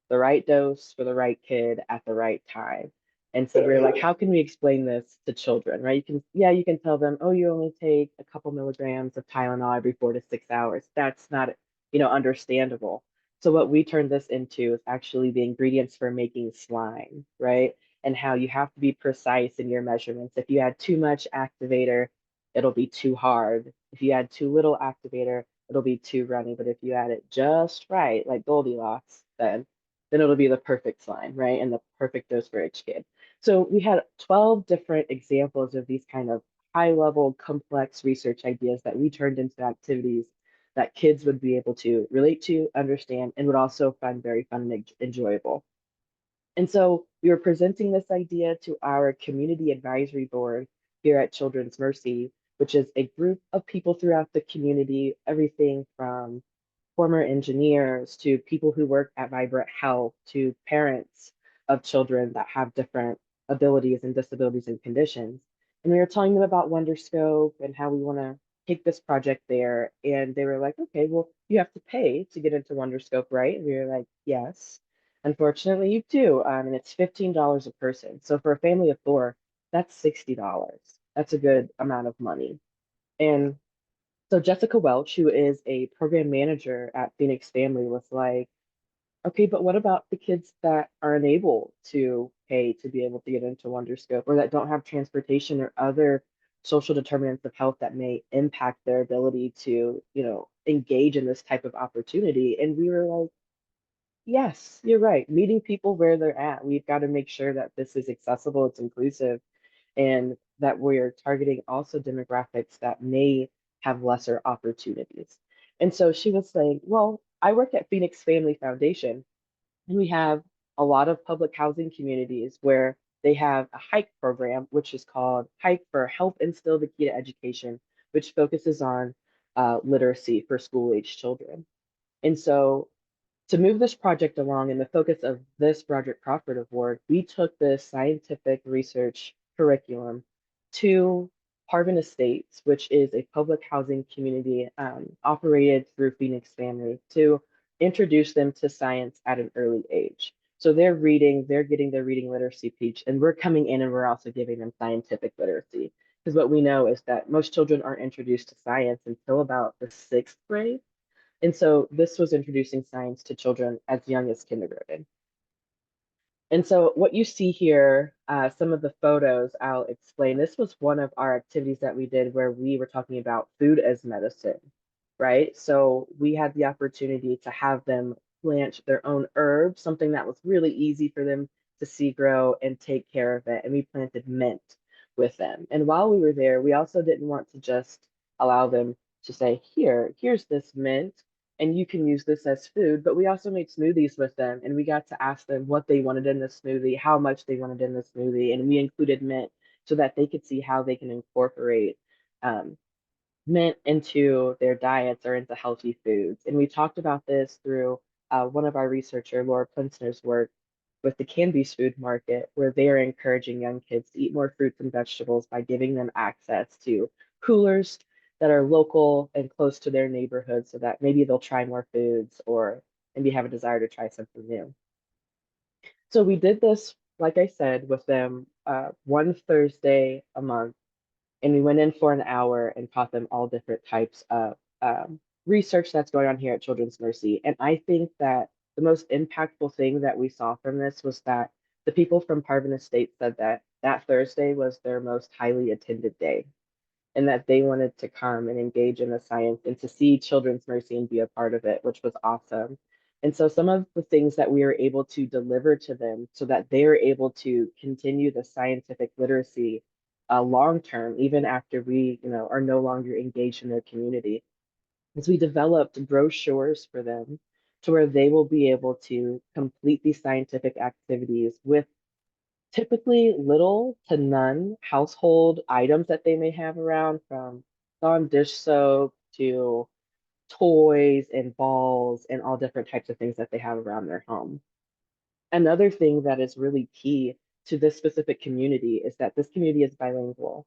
the right dose for the right kid at the right time. And so we are like, how can we explain this to children, right? You can tell them, oh, you only take a couple milligrams of Tylenol every 4 to 6 hours. That's not, understandable. So what we turned this into is actually the ingredients for making slime, right? And how you have to be precise in your measurements. If you add too much activator, it'll be too hard. If you add too little activator, it'll be too runny. But if you add it just right, like Goldilocks, then it'll be the perfect slime, right? And the perfect dose for each kid. So we had 12 different examples of these kind of high-level, complex research ideas that we turned into activities that kids would be able to relate to, understand, and would also find very fun and enjoyable. And so we were presenting this idea to our community advisory board here at Children's Mercy, which is a group of people throughout the community, everything from former engineers to people who work at Vibrant Health to parents of children that have different abilities and disabilities and conditions. And we were telling them about Wonderscope and how we want to take this project there. And they were like, okay, well, you have to pay to get into Wonderscope, right? And we were like, yes. Unfortunately, you do. And it's $15 a person. So for a family of 4, that's $60. That's a good amount of money. And so Jessica Welch, who is a program manager at Phoenix Family, was like, okay, but what about the kids that are unable to pay to be able to get into Wonderscope, or that don't have transportation or other social determinants of health that may impact their ability to, engage in this type of opportunity? And we were like, yes, you're right. Meeting people where they're at. We've got to make sure that this is accessible, it's inclusive, and that we're targeting also demographics that may have lesser opportunities. And so she was saying, well, I work at Phoenix Family Foundation, and we have a lot of public housing communities where they have a hike program, which is called Hike for Help Instill the Key to Education, which focuses on literacy for school age children. And so to move this project along and the focus of this Broderick Crawford Award, we took this scientific research curriculum to Harvin Estates, which is a public housing community operated through Phoenix Family, to introduce them to science at an early age. So they're reading, they're getting their reading literacy piece, and we're coming in and we're also giving them scientific literacy. Because what we know is that most children aren't introduced to science until about the 6th grade. And so this was introducing science to children as young as kindergarten. And so what you see here, some of the photos I'll explain. This was one of our activities that we did where we were talking about food as medicine, right? So we had the opportunity to have them plant their own herbs, something that was really easy for them to see grow and take care of it. And we planted mint with them. And while we were there, we also didn't want to just allow them to say, here's this mint and you can use this as food. But we also made smoothies with them, and we got to ask them what they wanted in the smoothie, how much they wanted in the smoothie, and we included mint so that they could see how they can incorporate um, mint into their diets or into healthy foods. And we talked about this through one of our researcher, Laura Plinsner's work with the Canby's Food Market, where they are encouraging young kids to eat more fruits and vegetables by giving them access to coolers that are local and close to their neighborhood so that maybe they'll try more foods or maybe have a desire to try something new. So we did this, like I said, with them one Thursday a month, and we went in for an hour and taught them all different types of research that's going on here at Children's Mercy. And I think that the most impactful thing that we saw from this was that the people from Parvin Estates said that that Thursday was their most highly attended day, and that they wanted to come and engage in the science and to see Children's Mercy and be a part of it, which was awesome. And so some of the things that we were able to deliver to them so that they are able to continue the scientific literacy long term, even after we, are no longer engaged in their community, is we developed brochures for them to where they will be able to complete these scientific activities with typically little to none household items that they may have around, from Dawn dish soap to toys and balls and all different types of things that they have around their home. Another thing that is really key to this specific community is that this community is bilingual.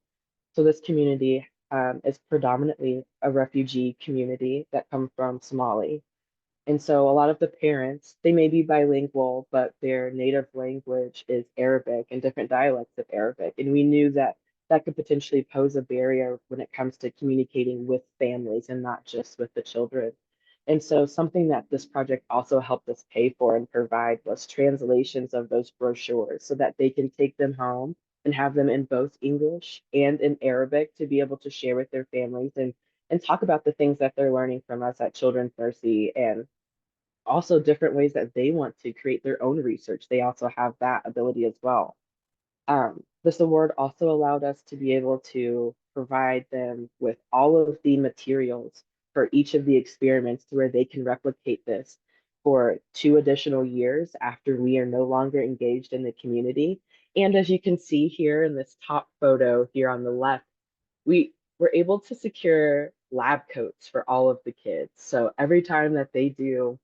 So this community is predominantly a refugee community that come from Somali. And so a lot of the parents, they may be bilingual, but their native language is Arabic and different dialects of Arabic. And we knew that that could potentially pose a barrier when it comes to communicating with families and not just with the children. And so something that this project also helped us pay for and provide was translations of those brochures so that they can take them home and have them in both English and in Arabic to be able to share with their families and talk about the things that they're learning from us at Children's Mercy, and also different ways that they want to create their own research. They also have that ability as well. This award also allowed us to be able to provide them with all of the materials for each of the experiments to where they can replicate this for 2 additional years after we are no longer engaged in the community. And as you can see here in this top photo here on the left, we were able to secure lab coats for all of the kids. So every time that they do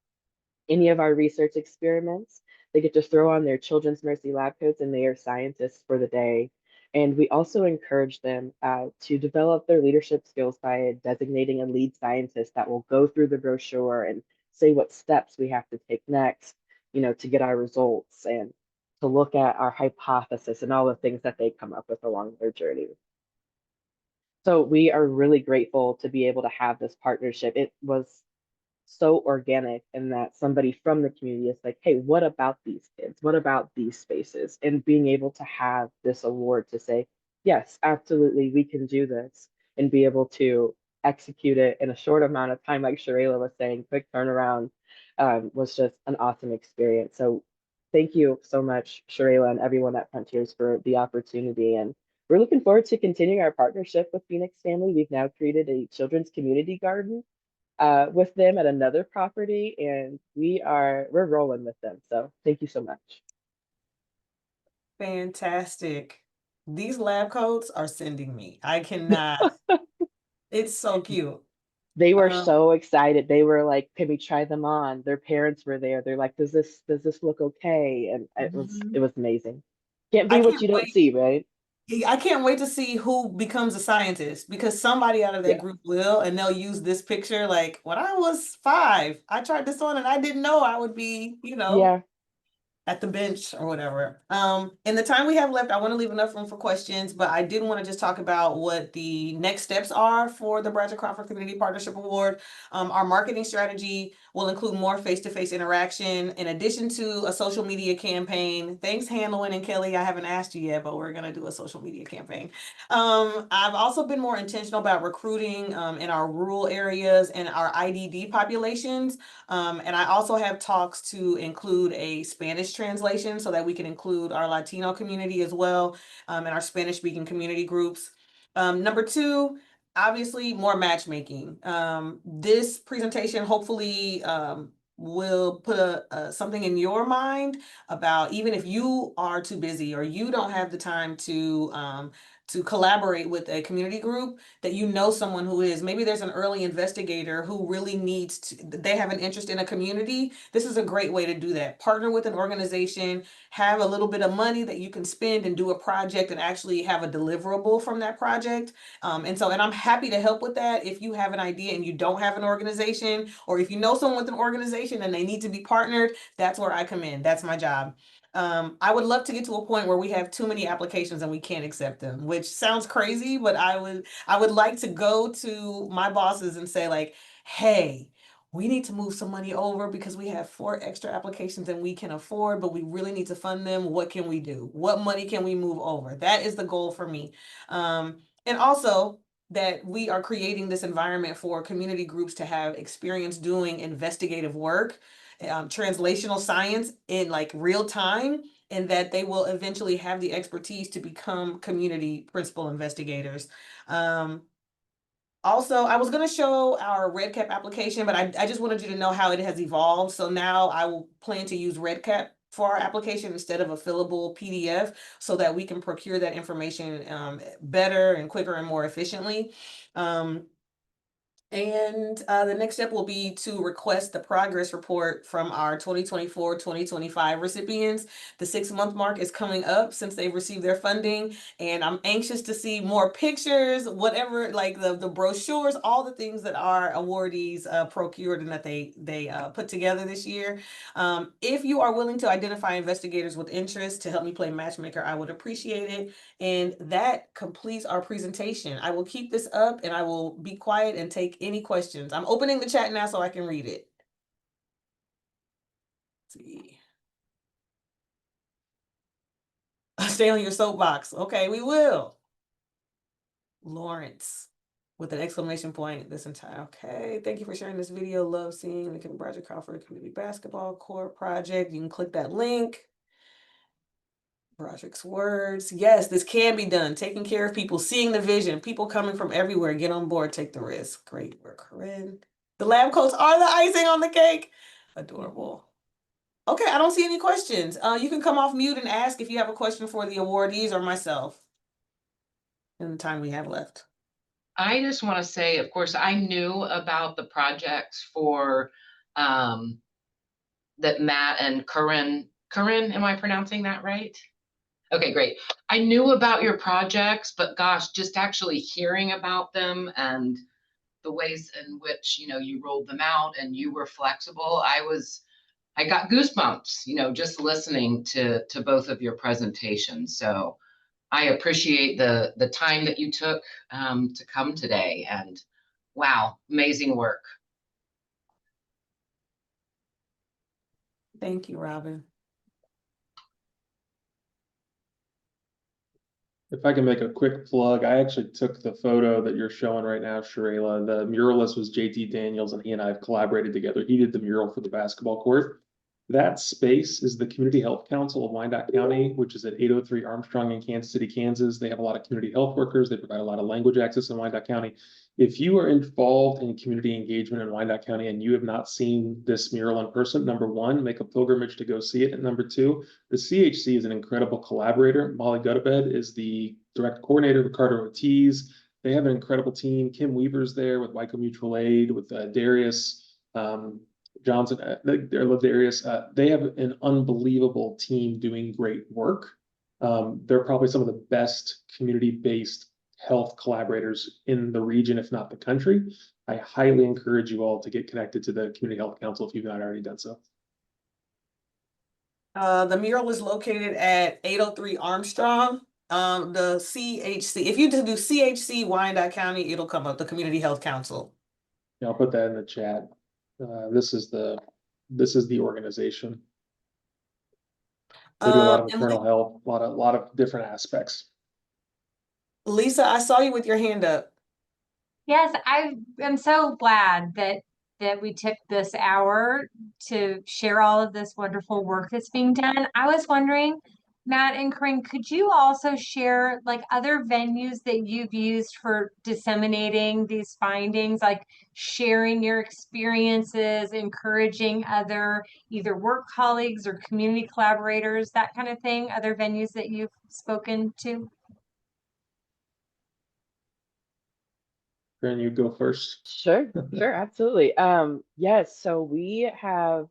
any of our research experiments, they get to throw on their Children's Mercy lab coats and they are scientists for the day. And we also encourage them to develop their leadership skills by designating a lead scientist that will go through the brochure and say what steps we have to take next, to get our results and to look at our hypothesis and all the things that they come up with along their journey. So we are really grateful to be able to have this partnership. It was so organic in that somebody from the community is like, hey, what about these kids? What about these spaces? And being able to have this award to say, yes, absolutely, we can do this, and be able to execute it in a short amount of time, like Sharayla was saying, quick turnaround, was just an awesome experience. So thank you so much, Sharayla, and everyone at Frontiers for the opportunity. And we're looking forward to continuing our partnership with Phoenix Family. We've now created a children's community garden with them at another property, and we're rolling with them. So thank you so much. Fantastic. These lab coats are sending me. I cannot. It's so cute. They were Um, so excited. They were like, "Can we try them on?" Their parents were there. They're like, "Does this look okay?" And mhm. it was amazing. Can't I be what can't you don't wait. see, right? I can't wait to see who becomes a scientist because somebody out of that Yeah. group will, and they'll use this picture. Like when I was 5, I tried this on and I didn't know I would be, Yeah. at the bench or whatever. In the time we have left, I want to leave enough room for questions, but I did want to just talk about what the next steps are for the Broderick Crawford Community Partnership Award. Our marketing strategy will include more face-to-face interaction in addition to a social media campaign. Thanks, Hanlon and Kelly. I haven't asked you yet, but we're going to do a social media campaign. I've also been more intentional about recruiting in our rural areas and our IDD populations. And I also have talks to include a Spanish translation so that we can include our Latino community as well, and our Spanish speaking community groups. Number 2, obviously more matchmaking. This presentation hopefully will put something in your mind about even if you are too busy or you don't have the time to collaborate with a community group, that you know someone who is. Maybe there's an early investigator who really needs to, they have an interest in a community. This is a great way to do that. Partner with an organization, have a little bit of money that you can spend and do a project and actually have a deliverable from that project. And I'm happy to help with that. If you have an idea and you don't have an organization, or if you know someone with an organization and they need to be partnered, that's where I come in. That's my job. I would love to get to a point where we have too many applications and we can't accept them, which sounds crazy, but I would like to go to my bosses and say like, hey, we need to move some money over because we have 4 extra applications than we can afford, but we really need to fund them. What can we do? What money can we move over? That is the goal for me. And also that we are creating this environment for community groups to have experience doing investigative work, translational science in like real time, and that they will eventually have the expertise to become community principal investigators. Also, I was going to show our RedCap application, but I just wanted you to know how it has evolved. So now I will plan to use RedCap for our application instead of a fillable PDF so that we can procure that information better and quicker and more efficiently. And the next step will be to request the progress report from our 2024-2025 recipients. The 6-month mark is coming up since they've received their funding, and I'm anxious to see more pictures, whatever, like the brochures, all the things that our awardees procured and that they put together this year. If you are willing to identify investigators with interest to help me play matchmaker, I would appreciate it. And that completes our presentation. I will keep this up and I will be quiet and take any questions. I'm opening the chat now so I can read it. Let's see. Stay on your soapbox. Okay, we will. Lawrence with an exclamation point this entire, okay. Thank you for sharing this video. Love seeing the Broderick Crawford Community Basketball Court project. You can click that link. Broderick's words. Yes, this can be done. Taking care of people, seeing the vision, people coming from everywhere. Get on board, take the risk. Great work, Corinne. The lab coats are the icing on the cake. Adorable. Okay, I don't see any questions. You can come off mute and ask if you have a question for the awardees or myself in the time we have left. I just want to say, of course, I knew about the projects for that Matt and Corinne, am I pronouncing that right? Okay, great. I knew about your projects, but gosh, just actually hearing about them and the ways in which, you rolled them out and you were flexible, I got goosebumps, just listening to both of your presentations. So I appreciate the time that you took to come today, and wow, amazing work. Thank you, Robin. If I can make a quick plug, I actually took the photo that you're showing right now, Sharayla. The muralist was JT Daniels, and he and I have collaborated together. He did the mural for the basketball court. That space is the Community Health Council of Wyandotte County, which is at 803 Armstrong in Kansas City, Kansas. They have a lot of community health workers. They provide a lot of language access in Wyandotte County. If you are involved in community engagement in Wyandotte County and you have not seen this mural in person, number one, make a pilgrimage to go see it. And number two, the CHC is an incredible collaborator. Molly Guttabed is the direct coordinator, Ricardo Ortiz. They have an incredible team. Kim Weaver's there with Wyco Mutual Aid, with Darius Johnson, Darius. They have an unbelievable team doing great work. They're probably some of the best community-based health collaborators in the region, if not the country. I highly encourage you all to get connected to the Community Health Council if you've not already done so. The mural is located at 803 Armstrong. The CHC, if you just do CHC Wyandotte County, it'll come up, the Community Health Council. Yeah, I'll put that in the chat. This is the organization. They do a lot of And maternal health, a lot of different aspects. Lisa, I saw you with your hand up. Yes, I am so glad that we took this hour to share all of this wonderful work that's being done. I was wondering, Matt and Corinne, could you also share like other venues that you've used for disseminating these findings, like sharing your experiences, encouraging other either work colleagues or community collaborators, that kind of thing, other venues that you've spoken to? Corinne, you go first. Sure, absolutely. Yes, so we have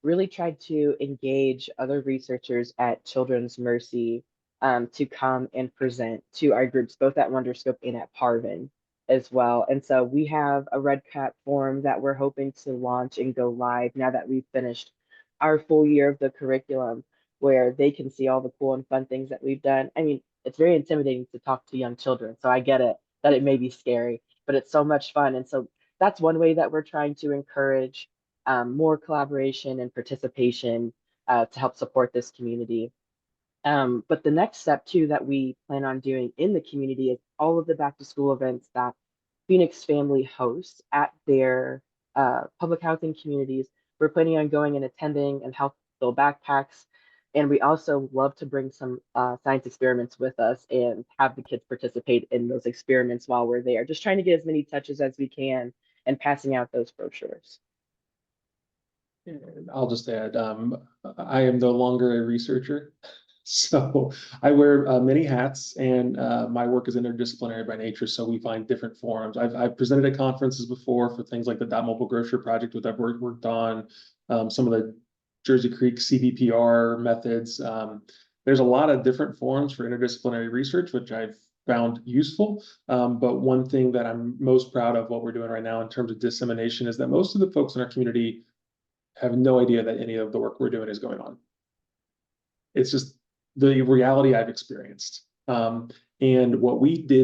really tried to engage other researchers at Children's Mercy to come and present to our groups, both at Wonderscope and at Parvin as well. And so we have a Red Cap form that we're hoping to launch and go live now that we've finished our full year of the curriculum, where they can see all the cool and fun things that we've done. I mean, it's very intimidating to talk to young children, so I get it that it may be scary, but it's so much fun. And so that's one way that we're trying to encourage more collaboration and participation to help support this community. But the next step too that we plan on doing in the community is all of the back to school events that Phoenix Family hosts at their public housing communities. We're planning on going and attending and help fill backpacks. And we also love to bring some science experiments with us and have the kids participate in those experiments while we're there. Just trying to get as many touches as we can and passing out those brochures. And I'll just add, I am no longer a researcher, so I wear many hats, and my work is interdisciplinary by nature. So we find different forums. I've presented at conferences before for things like the Dot Mobile Grocer Project, which I've worked on, some of the Jersey Creek CVPR methods. There's a lot of different forums for interdisciplinary research, which I've found useful. But one thing that I'm most proud of what we're doing right now in terms of dissemination is that most of the folks in our community have no idea that any of the work we're doing is going on. It's just the reality I've experienced. And what we did